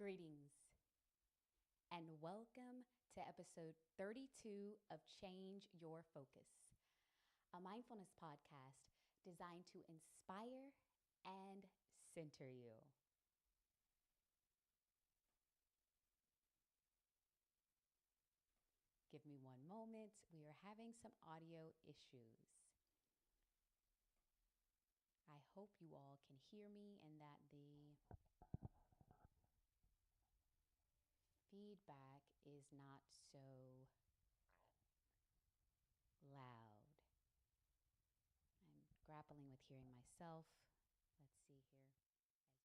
Greetings and welcome to episode 32 of Change Your Focus, a mindfulness podcast designed to inspire and center you. Give me one moment. We are having some audio issues. I hope you all can hear me and that the feedback is not so loud. I'm grappling with hearing myself. Let's see here. As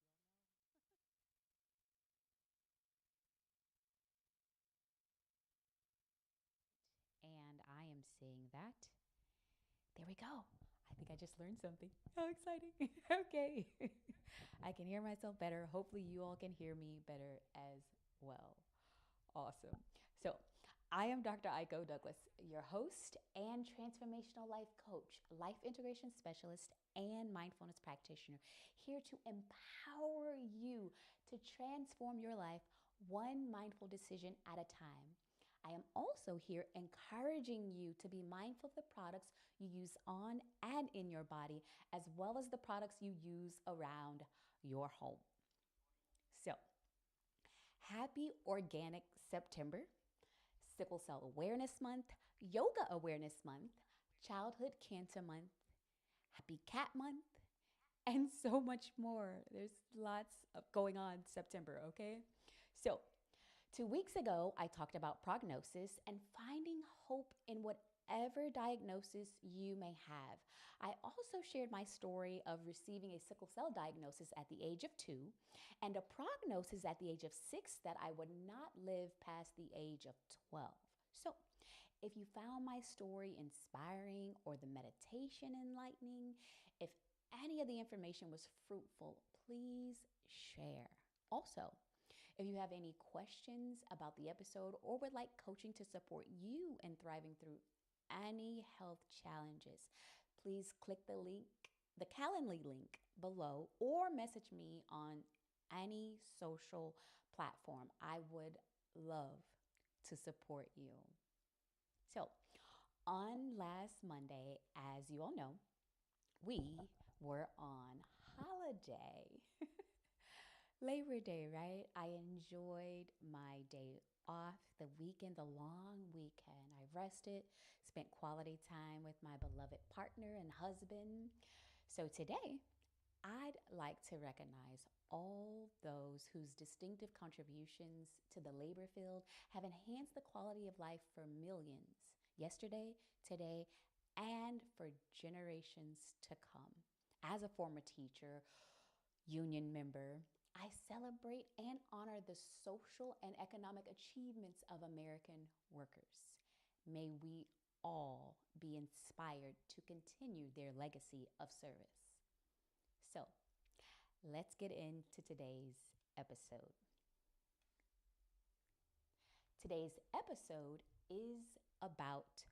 you all know. And I am seeing that. There we go. I think I just learned something. How exciting. Okay. I can hear myself better. Hopefully you all can hear me better as well. Awesome. So I am Dr. Aiko-Douglas, your host and transformational life coach, life integration specialist, and mindfulness practitioner, here to empower you to transform your life one mindful decision at a time. I am also here encouraging you to be mindful of the products you use on and in your body, as well as the products you use around your home. So, happy Organic September, Sickle Cell Awareness Month, Yoga Awareness Month, Childhood Cancer Month, Happy Cat Month, and so much more. There's lots of going on September, okay? So, 2 weeks ago, I talked about prognosis and finding hope in whatever diagnosis you may have. I also shared my story of receiving a sickle cell diagnosis at the age of 2 and a prognosis at the age of 6 that I would not live past the age of 12. So, if you found my story inspiring or the meditation enlightening, if any of the information was fruitful, please share. Also, if you have any questions about the episode or would like coaching to support you in thriving through any health challenges, please click the link, the Calendly link below, or message me on any social platform. I would love to support you. So, on last Monday, as you all know, we were on holiday. Labor Day, right? I enjoyed my day off, the weekend, the long weekend. I rested, spent quality time with my beloved partner and husband. So today, I'd like to recognize all those whose distinctive contributions to the labor field have enhanced the quality of life for millions, yesterday, today, and for generations to come. As a former teacher, union member, I celebrate and honor the social and economic achievements of American workers. May we all be inspired to continue their legacy of service. So, let's get into today's episode. Today's episode is about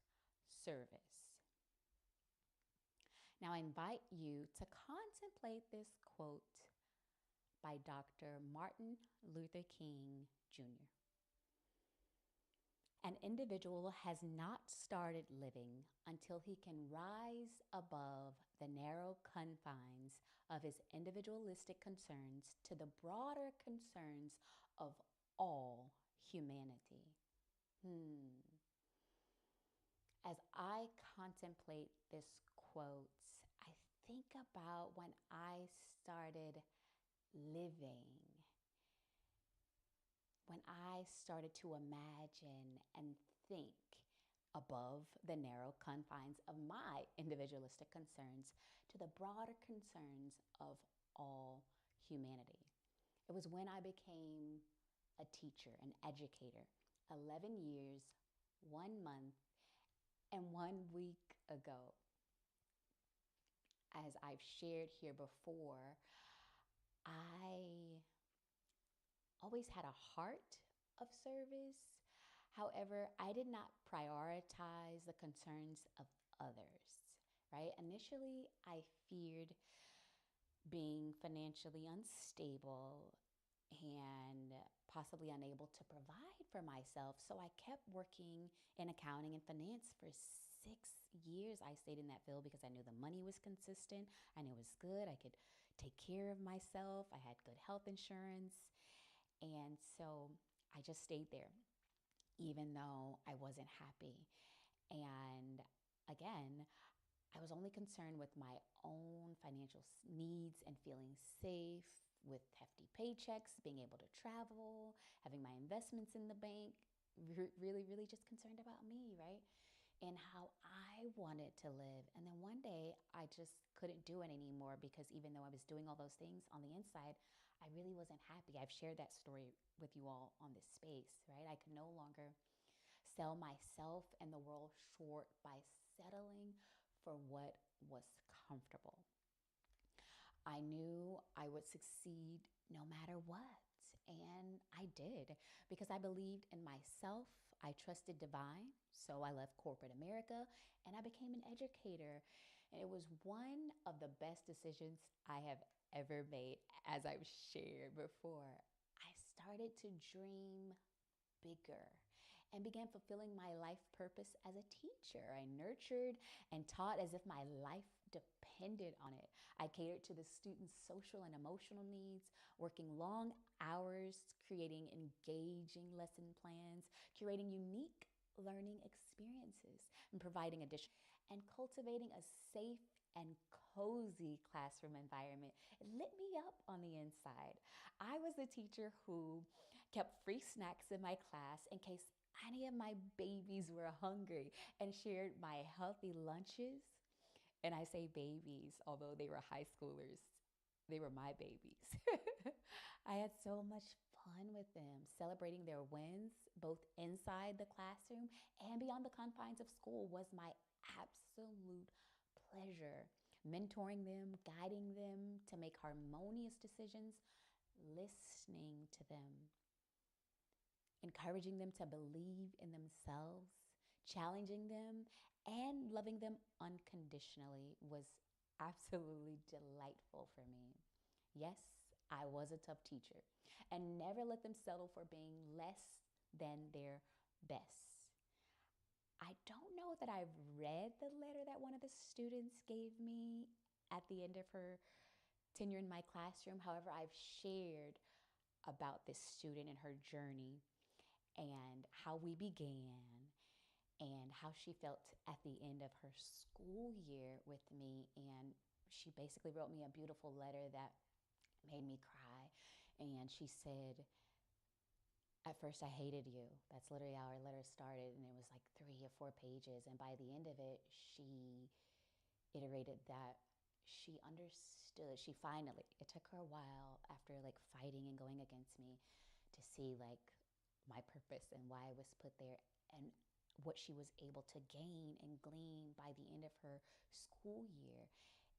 service. Now, I invite you to contemplate this quote by Dr. Martin Luther King Jr. An individual has not started living until he can rise above the narrow confines of his individualistic concerns to the broader concerns of all humanity. As I contemplate this quote, I think about when I started living, when I started to imagine and think above the narrow confines of my individualistic concerns to the broader concerns of all humanity. It was when I became a teacher, an educator, 11 years, 1 month, and 1 week ago. As I've shared here before, I always had a heart of service. However, I did not prioritize the concerns of others, right? Initially, I feared being financially unstable and possibly unable to provide for myself. So I kept working in accounting and finance for 6 years. I stayed in that field because I knew the money was consistent. I knew it was good. I could take care of myself. I had good health insurance. And so I just stayed there, even though I wasn't happy. And again, I was only concerned with my own financial needs and feeling safe with hefty paychecks, being able to travel, having my investments in the bank, really, really just concerned about me, right? And how I wanted to live. And then one day I just couldn't do it anymore because even though I was doing all those things on the inside, I really wasn't happy. I've shared that story with you all on this space, right? I could no longer sell myself and the world short by settling for what was comfortable. I knew I would succeed no matter what. And I did because I believed in myself. I trusted divine. So I left corporate America and I became an educator. And it was one of the best decisions I have ever made, as I've shared before. I started to dream bigger and began fulfilling my life purpose as a teacher. I nurtured and taught as if my life depended on it. I catered to the students' social and emotional needs, working long hours, creating engaging lesson plans, curating unique learning experiences, and providing additional and cultivating a safe and cozy classroom environment. It lit me up on the inside. I was the teacher who kept free snacks in my class in case any of my babies were hungry and shared my healthy lunches. And I say babies, although they were high schoolers, they were my babies. I had so much fun with them, celebrating their wins, both inside the classroom and beyond the confines of school was my absolute pleasure. Mentoring them, guiding them to make harmonious decisions, listening to them, encouraging them to believe in themselves, challenging them, and loving them unconditionally was absolutely delightful for me. Yes, I was a tough teacher and never let them settle for being less than their best. I don't know that I've read the letter that one of the students gave me at the end of her tenure in my classroom. However, I've shared about this student and her journey and how we began and how she felt at the end of her school year with me. And she basically wrote me a beautiful letter that made me cry. And she said, at first I hated you. That's literally how our letter started. And it was like 3 or 4 pages. And by the end of it, she iterated that she understood. She finally, it took her a while after like fighting and going against me to see like my purpose and why I was put there and what she was able to gain and glean by the end of her school year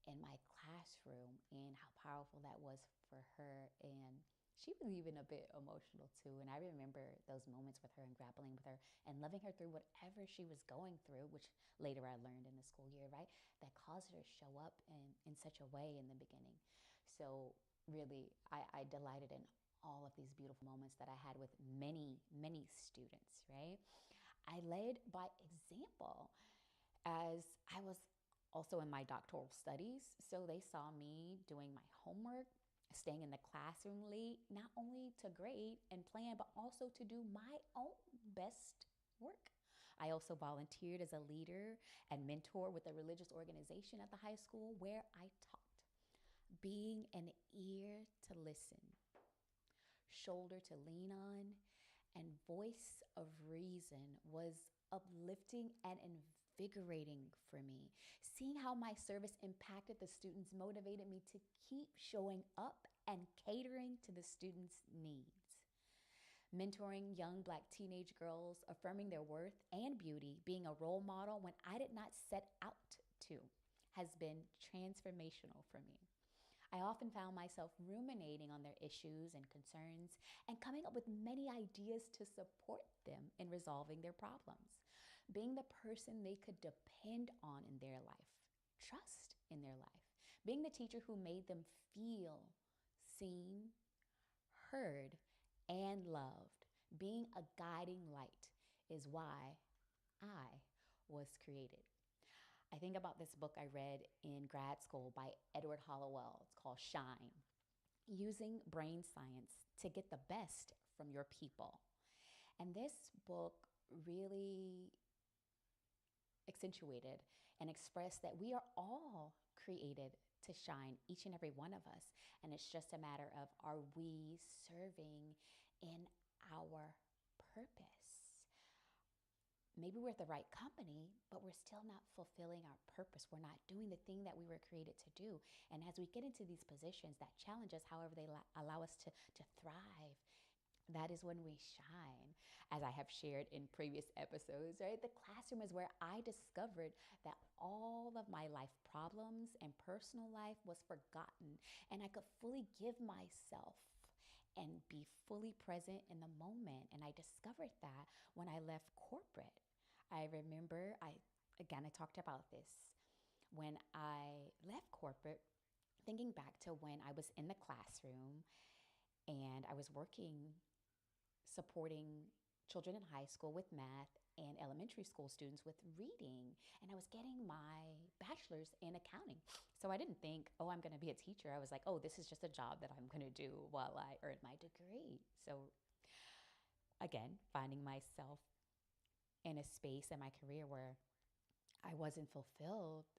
in my classroom and how powerful that was for her. And she was even a bit emotional too. And I remember those moments with her and grappling with her and loving her through whatever she was going through, which later I learned in the school year, right? That caused her to show up in such a way in the beginning. So really, I delighted in all of these beautiful moments that I had with many, many students, right? I led by example as I was also in my doctoral studies. So they saw me doing my homework, staying in the classroom late, not only to grade and plan, but also to do my own best work. I also volunteered as a leader and mentor with a religious organization at the high school where I taught. Being an ear to listen, shoulder to lean on, and voice of reason was uplifting and invigorating for me. Seeing how my service impacted the students motivated me to keep showing up and catering to the students' needs. Mentoring young Black teenage girls, affirming their worth and beauty, being a role model when I did not set out to, has been transformational for me. I often found myself ruminating on their issues and concerns and coming up with many ideas to support them in resolving their problems. Being the person they could depend on in their life, trust in their life. Being the teacher who made them feel seen, heard, and loved. Being a guiding light is why I was created. I think about this book I read in grad school by Edward Hallowell. It's called Shine, Using Brain Science to Get the Best from Your People. And this book really accentuated and expressed that we are all created to shine, each and every one of us. And it's just a matter of, are we serving in our purpose? Maybe we're at the right company, but we're still not fulfilling our purpose. We're not doing the thing that we were created to do. And as we get into these positions that challenge us, however, they allow us to thrive, that is when we shine. As I have shared in previous episodes, right? The classroom is where I discovered that all of my life problems and personal life was forgotten, and I could fully give myself and be fully present in the moment. And I discovered that when I left corporate. I remember I talked about this when I left corporate, thinking back to when I was in the classroom and I was working supporting children in high school with math and elementary school students with reading. And I was getting my bachelor's in accounting. So I didn't think, oh, I'm going to be a teacher. I was like, oh, this is just a job that I'm going to do while I earn my degree. So again, finding myself in a space in my career where I wasn't fulfilled,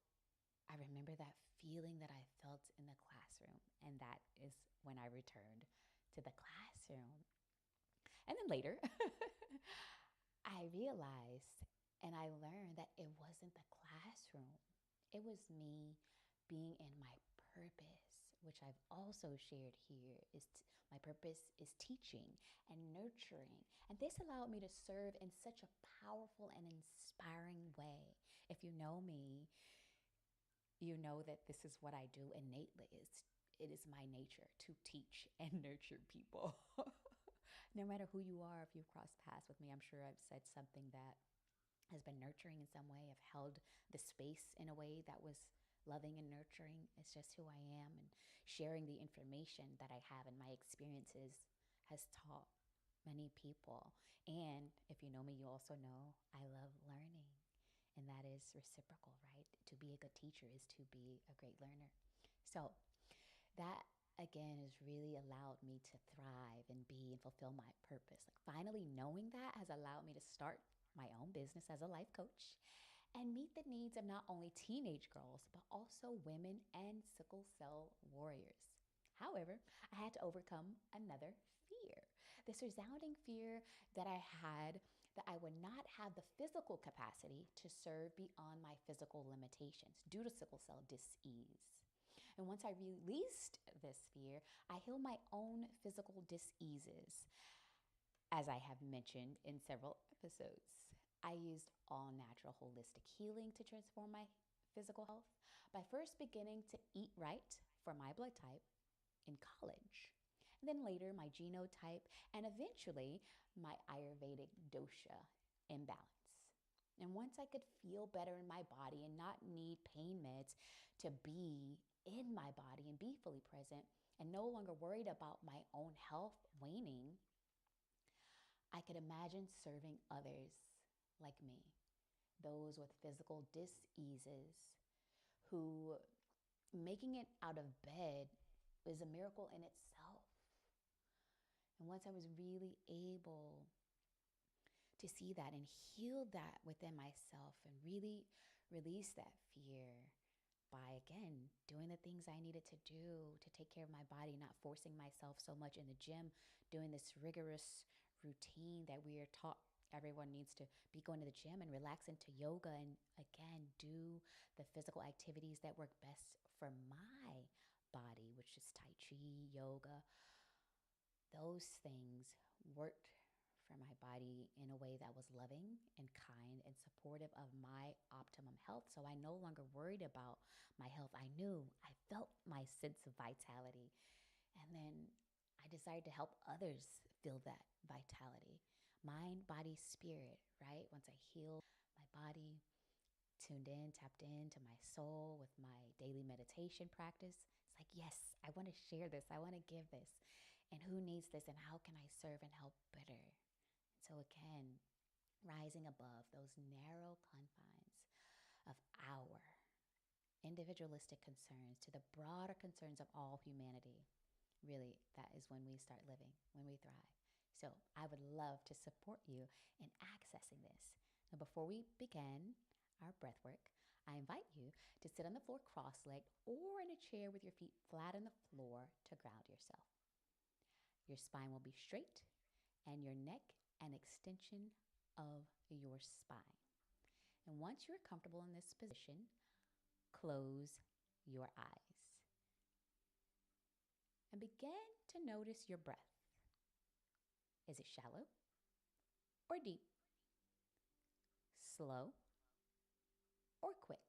I remember that feeling that I felt in the classroom. And that is when I returned to the classroom. And then later, I realized and I learned that it wasn't the classroom. It was me being in my purpose, which I've also shared here. My purpose is teaching and nurturing. And this allowed me to serve in such a powerful and inspiring way. If you know me, you know that this is what I do innately. It is my nature to teach and nurture people. No matter who you are, if you've crossed paths with me, I'm sure I've said something that has been nurturing in some way. I've held the space in a way that was loving and nurturing. It's just who I am, and sharing the information that I have and my experiences has taught many people. And if you know me, you also know I love learning, and that is reciprocal, right? To be a good teacher is to be a great learner. So that again has really allowed me to thrive and be and fulfill my purpose. Like finally knowing that has allowed me to start my own business as a life coach and meet the needs of not only teenage girls, but also women and sickle cell warriors. However, I had to overcome another fear, this resounding fear that I had that I would not have the physical capacity to serve beyond my physical limitations due to sickle cell disease. And once I released this fear, I healed my own physical diseases, as I have mentioned in several episodes. I used all natural holistic healing to transform my physical health by first beginning to eat right for my blood type in college, and then later my genotype, and eventually my Ayurvedic dosha imbalance. And once I could feel better in my body and not need pain meds to be in my body and be fully present and no longer worried about my own health waning, I could imagine serving others like me, those with physical diseases who making it out of bed is a miracle in itself. And once I was really able to see that and heal that within myself and really release that fear by, again, doing the things I needed to do to take care of my body, not forcing myself so much in the gym, doing this rigorous routine that we are taught everyone needs to be going to the gym, and relax into yoga and, again, do the physical activities that work best for my body, which is Tai Chi, yoga. Those things worked for my body in a way that was loving and kind and supportive of my optimum health. So I no longer worried about my health. I knew, I felt my sense of vitality. And then I decided to help others feel that vitality. Mind, body, spirit, right? Once I healed my body, tuned in, tapped into my soul with my daily meditation practice, it's like, yes, I want to share this. I want to give this. And who needs this? And how can I serve and help better? So again, rising above those narrow confines of our individualistic concerns to the broader concerns of all humanity. Really, that is when we start living, when we thrive. So I would love to support you in accessing this. Now, before we begin our breath work, I invite you to sit on the floor cross-legged or in a chair with your feet flat on the floor to ground yourself. Your spine will be straight and your neck an extension of your spine. And once you're comfortable in this position, close your eyes and begin to notice your breath. Is it shallow or deep? Slow or quick?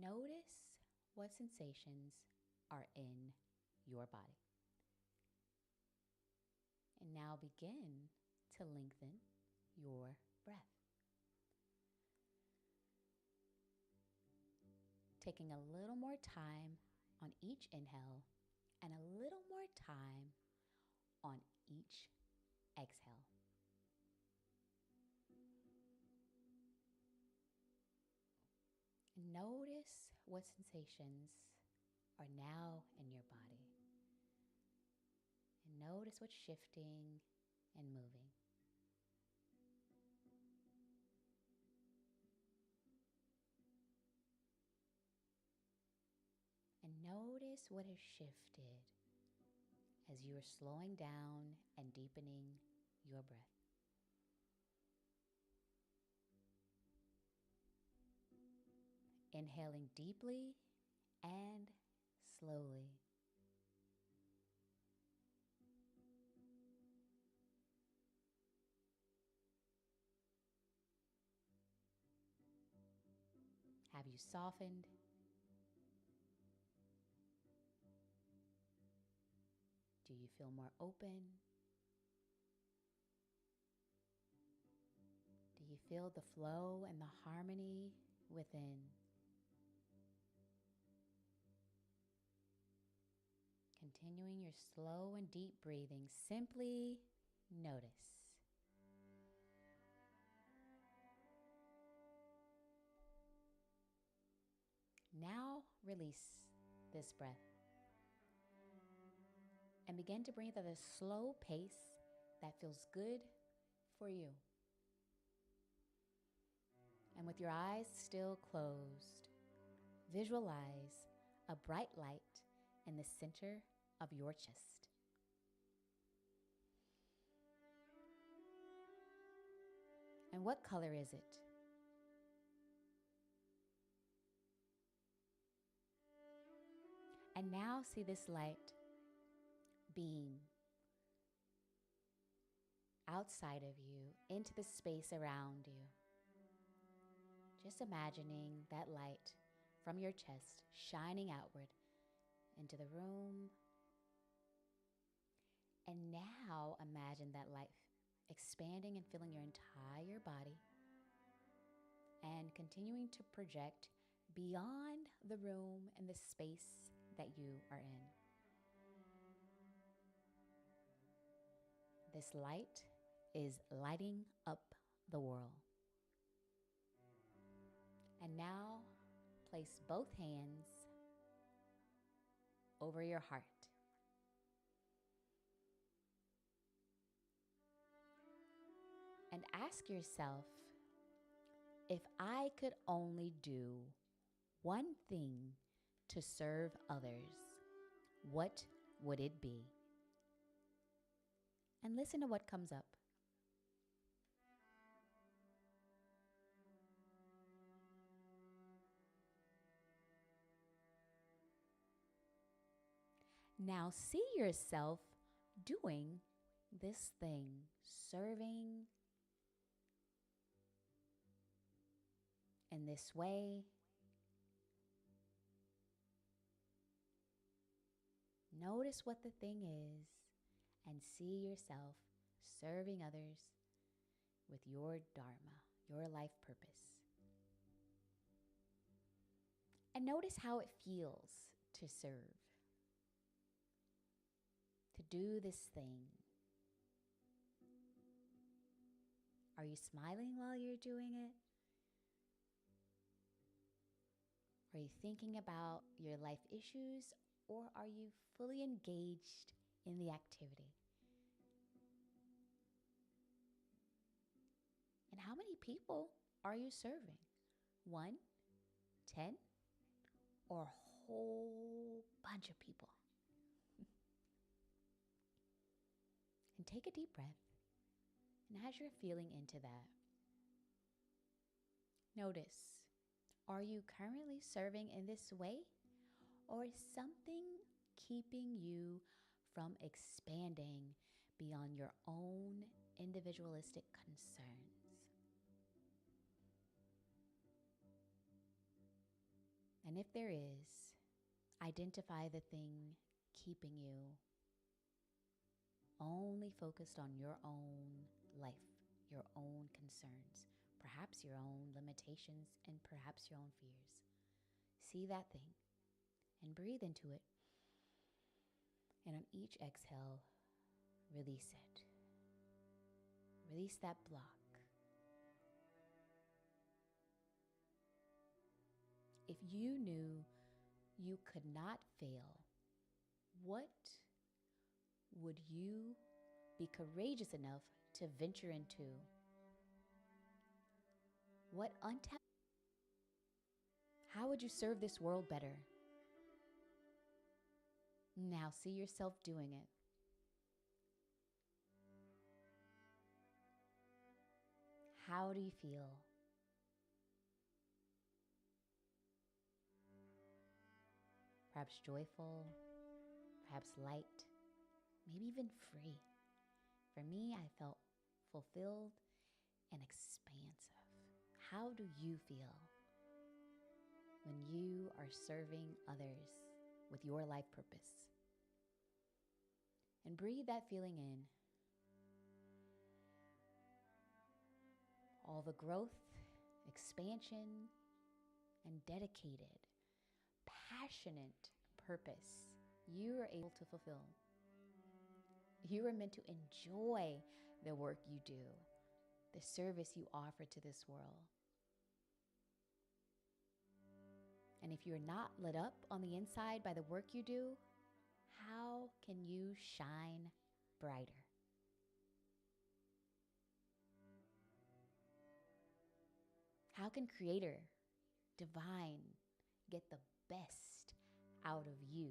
Notice what sensations are in your body. And now begin to lengthen your breath. Taking a little more time on each inhale and a little more time on each exhale. Notice what sensations are now in your body. And notice what's shifting and moving. And notice what has shifted as you are slowing down and deepening your breath. Inhaling deeply and slowly. Have you softened? Do you feel more open? Do you feel the flow and the harmony within? Continuing your slow and deep breathing, simply notice. Now release this breath and begin to breathe at a slow pace that feels good for you. And with your eyes still closed, visualize a bright light in the center of your chest. And what color is it? And now see this light beam outside of you into the space around you. Just imagining that light from your chest shining outward into the room. And now imagine that light expanding and filling your entire body and continuing to project beyond the room and the space that you are in. This light is lighting up the world. And now place both hands over your heart. And ask yourself, if I could only do one thing to serve others, what would it be? And listen to what comes up. Now see yourself doing this thing, serving in this way. Notice what the thing is and see yourself serving others with your Dharma, your life purpose. And notice how it feels to serve. to do this thing. Are you smiling while you're doing it? Are you thinking about your life issues, or are you fully engaged in the activity? And how many people are you serving? 1, 10, or a whole bunch of people? And take a deep breath. And as you're feeling into that, notice, are you currently serving in this way, or is something keeping you from expanding beyond your own individualistic concerns? And if there is, identify the thing keeping you only focused on your own life, your own concerns, perhaps your own limitations, and perhaps your own fears. See that thing and breathe into it. And on each exhale, release it. Release that block. If you knew you could not fail, what would you be courageous enough to venture into? What untapped? How would you serve this world better? Now see yourself doing it. How do you feel? Perhaps joyful, perhaps light, maybe even free. For me, I felt fulfilled and expansive. How do you feel when you are serving others with your life purpose? And breathe that feeling in. All the growth, expansion, and dedicated, passionate purpose you are able to fulfill. You are meant to enjoy the work you do, the service you offer to this world. And if you're not lit up on the inside by the work you do, how can you shine brighter? How can Creator, Divine, get the best out of you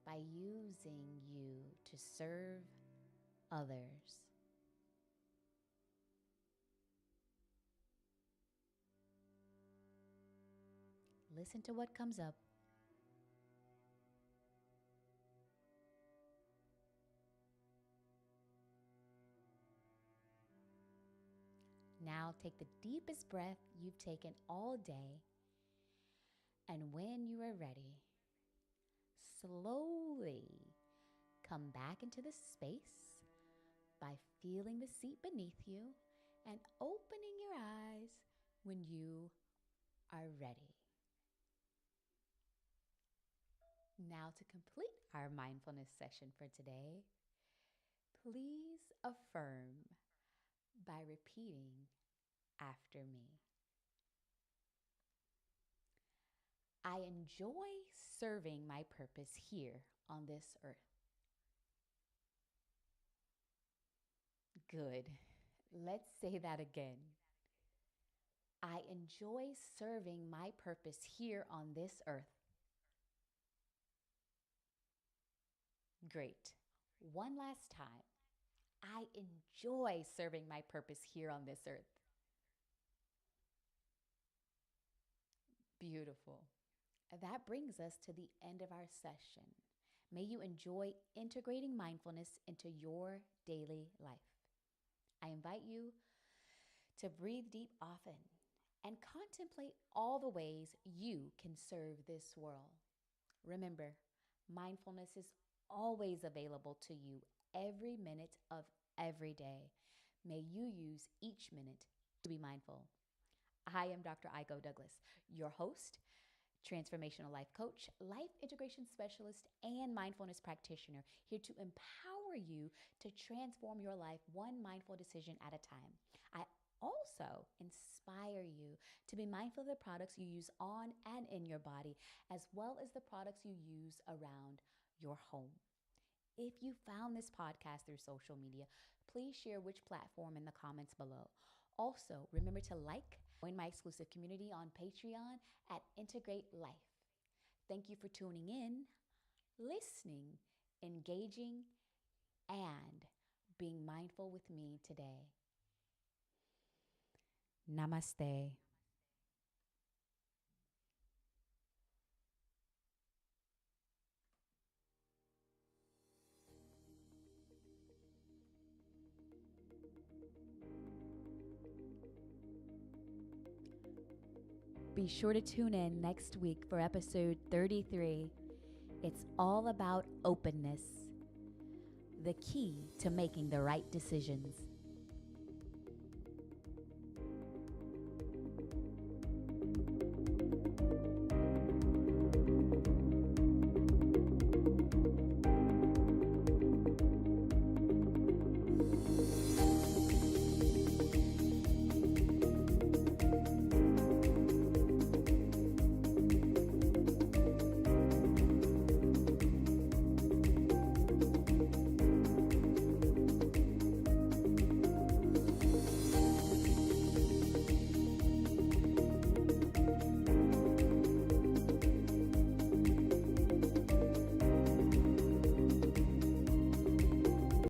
by using you to serve others? Listen to what comes up. Now take the deepest breath you've taken all day. And when you are ready, slowly come back into the space by feeling the seat beneath you and opening your eyes when you are ready. Now, to complete our mindfulness session for today, please affirm by repeating after me. I enjoy serving my purpose here on this earth. Good. Let's say that again. I enjoy serving my purpose here on this earth. Great. One last time. I enjoy serving my purpose here on this earth. Beautiful. That brings us to the end of our session. May you enjoy integrating mindfulness into your daily life. I invite you to breathe deep often and contemplate all the ways you can serve this world. Remember, mindfulness is always available to you every minute of every day. May you use each minute to be mindful. I am Dr. Aiko-Douglas, your host, transformational life coach, life integration specialist, and mindfulness practitioner, here to empower you to transform your life one mindful decision at a time. I also inspire you to be mindful of the products you use on and in your body, as well as the products you use around your home. If you found this podcast through social media, please share which platform in the comments below. Also, remember to join my exclusive community on Patreon at Integr8 Lyfe. Thank you for tuning in, listening, engaging, and being mindful with me today. Namaste. Be sure to tune in next week for episode 33. It's all about openness, the key to making the right decisions.